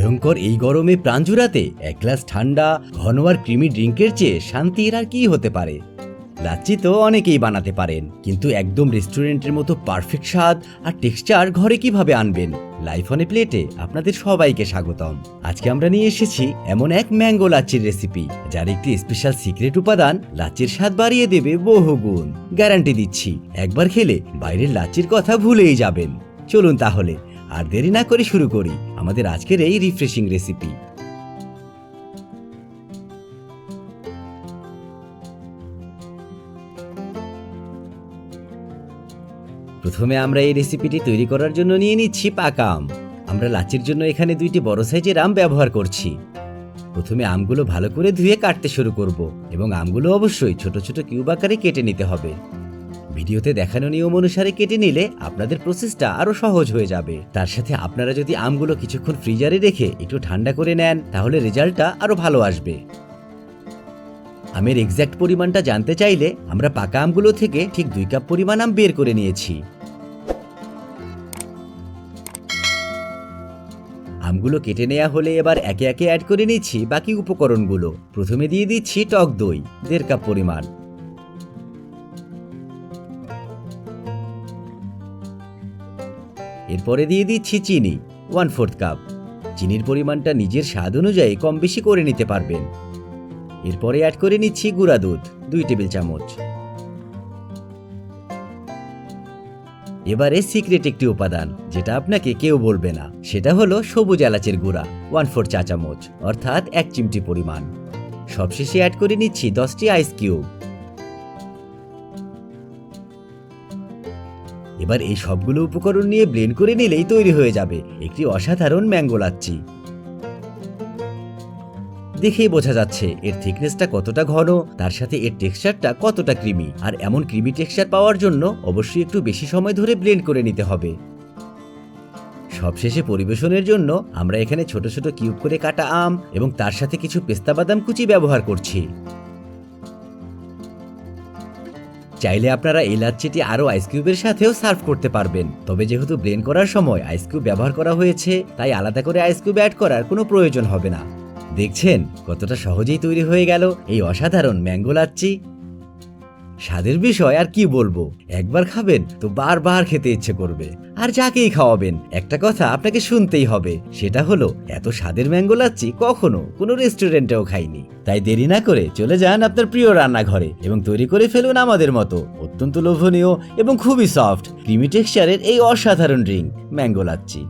ভয়ঙ্কর এই গরমে প্রাণ জুড়াতে এক গ্লাস ঠান্ডা ঘন আর ক্রিমি ড্রিঙ্কের চেয়ে শান্তির আর কি হতে পারে। লাচ্ছি তো অনেকেই বানাতে পারেন, কিন্তু একদম রেস্টুরেন্টের মতো পারফেক্ট স্বাদ আর টেক্সচার ঘরে কিভাবে আনবেন, লাইফ অন এ প্লেটে আপনাদের সবাইকে স্বাগতম। আজকে আমরা নিয়ে এসেছি এমন এক ম্যাঙ্গো লাচ্ছির রেসিপি, যার একটি স্পেশাল সিক্রেট উপাদান লাচ্ছির স্বাদ বাড়িয়ে দেবে বহুগুণ। গ্যারান্টি দিচ্ছি, একবার খেলে বাইরের লাচ্ছির কথা ভুলেই যাবেন। চলুন তাহলে আর দেরি না করে শুরু করি আমাদের আজকের এই রিফ্রেশিং রেসিপি। প্রথমে আমরা এই রেসিপিটি তৈরি করার জন্য নিয়ে নিচ্ছি পাকা আম। আমরা লাচ্ছির জন্য এখানে 2টি বড় সাইজের আম ব্যবহার করছি। প্রথমে আমগুলো ভালো করে ধুয়ে কাটতে শুরু করব, এবং আমগুলো অবশ্যই ছোট ছোট কিউব আকারে কেটে নিতে হবে। ভিডিওতে দেখানো নিয়ম অনুসারে কেটে নিলে আপনাদের প্রসেসটা আরো সহজ হয়ে যাবে। তার সাথে আপনারা যদি আমগুলো কিছুক্ষণ ফ্রিজারে রেখে একটু ঠান্ডা করে নেন, তাহলে রেজাল্টটা আরো ভালো আসবে। আমের এক্সাক্ট পরিমাণটা জানতে চাইলে আমরা পাকা আমগুলো থেকে ঠিক 2 কাপ পরিমাণ আম বের করে নিয়েছি। আমগুলো কেটে নেওয়া হলে এবার একে একে অ্যাড করে নিচ্ছি বাকি উপকরণগুলো। প্রথমে দিয়ে দিচ্ছি টক দই 1.5 কাপ পরিমাণ। এরপরে দিয়ে দিচ্ছি চিনি 1/4 কাপ। চিনির পরিমাণটা নিজের স্বাদ অনুযায়ী কম বেশি করে নিতে পারবেন। এরপরে অ্যাড করে নিচ্ছি গুঁড়া দুধ 2 টেবিল চামচ। এবারে সিক্রেট একটি উপাদান, যেটা আপনাকে কেউ বলবে না, সেটা হলো সবুজ এলাচের গুঁড়া 1/4 চা চামচ, অর্থাৎ 1 চিমটি পরিমাণ। সবশেষে অ্যাড করে নিচ্ছি 10টি আইস কিউব। এবার এই সবগুলো উপকরণ নিয়ে ব্লেন্ড করে নিলেই তৈরি হয়ে যাবে একটি অসাধারণ ম্যাঙ্গো লাচ্ছি। দেখেই বোঝা যাচ্ছে এর থিকনেসটা কতটা ঘন, তার সাথে এর টেক্সচারটা কতটা ক্রিমি। আর এমন ক্রিমি টেক্সচার পাওয়ার জন্য অবশ্যই একটু বেশি সময় ধরে ব্লেন্ড করে নিতে হবে। সবশেষে পরিবেশনের জন্য আমরা এখানে ছোট ছোট কিউব করে কাটা আম এবং তার সাথে কিছু পেস্তা বাদাম কুচি ব্যবহার করছি। চাইলে আপনারা এই লাচ্ছিটি আরও আইস কিউবের সাথেও সার্ভ করতে পারবেন, তবে যেহেতু ব্লেন্ড করার সময় আইস কিউব ব্যবহার করা হয়েছে, তাই আলাদা করে আইস কিউব অ্যাড করার কোনো প্রয়োজন হবে না। দেখছেন কতটা সহজেই তৈরি হয়ে গেল এই অসাধারণ ম্যাঙ্গো লাচ্ছি। স্বাদের বিষয় আর কি বলবো, একবার খাবেন তো বারবার খেতে ইচ্ছে করবে। আর যাকেই খাওয়াবেন একটা কথা আপনাকে শুনতেই হবে, সেটা হলো এত স্বাদের ম্যাঙ্গো লাচ্ছি কখনো কোনো রেস্টুরেন্টেও খাইনি। তাই দেরি না করে চলে যান আপনার প্রিয় রান্নাঘরে এবং তৈরি করে ফেলুন আমাদের মতো অত্যন্ত লোভনীয় এবং খুবই সফট ক্রিমি টেক্সচারের এই অসাধারণ ড্রিঙ্ক ম্যাঙ্গো লাচ্ছি।